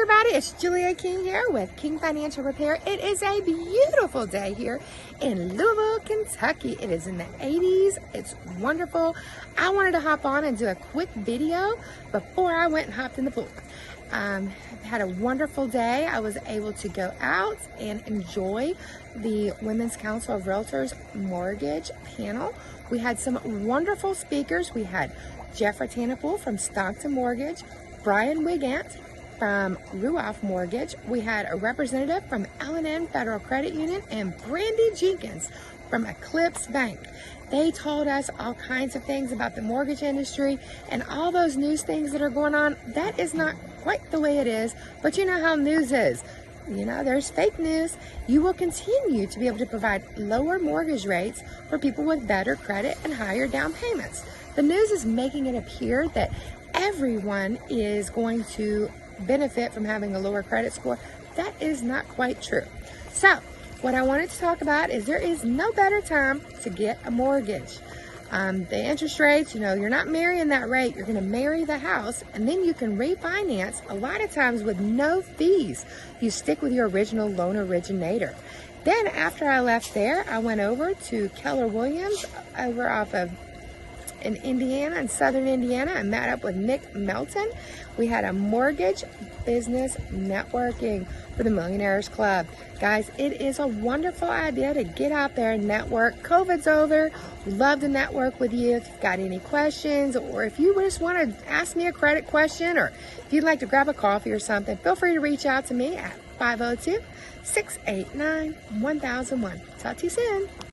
everybody, it's Julia King here with King Financial Repair. It is a beautiful day here in Louisville, Kentucky. It is in the 80s. It's wonderful. I wanted to hop on and do a quick video before I went and hopped in the pool. Had a wonderful day. I was able to go out and enjoy the Women's Council of Realtors mortgage panel. We had some wonderful speakers. We had Jeffrey Tanapool from Stockton Mortgage, Brian Wigant from Ruoff Mortgage. We had a representative from L&N Federal Credit Union and Brandy Jenkins from Eclipse Bank. They told us all kinds of things about the mortgage industry and all those news things that are going on. That is not quite the way it is, but you know how news is. You know, there's fake news. You will continue to be able to provide lower mortgage rates for people with better credit and higher down payments. The news is making it appear that everyone is going to benefit from having a lower credit score. That is not quite true. So what I wanted to talk about is there is no better time to get a mortgage. The interest rates, you know, you're not marrying that rate, you're going to marry the house, and then you can refinance a lot of times with no fees. You stick with your original loan originator. Then after I left there, I went over to Keller Williams over off of in Indiana, in southern Indiana. I met up with Nick Melton. We had a mortgage business networking for the Millionaires Club. Guys, it is a wonderful idea to get out there and network. COVID's over. We'd love to network with you. If you've got any questions, or if you just want to ask me a credit question, or if you'd like to grab a coffee or something, feel free to reach out to me at 502-689-1001. Talk to you soon.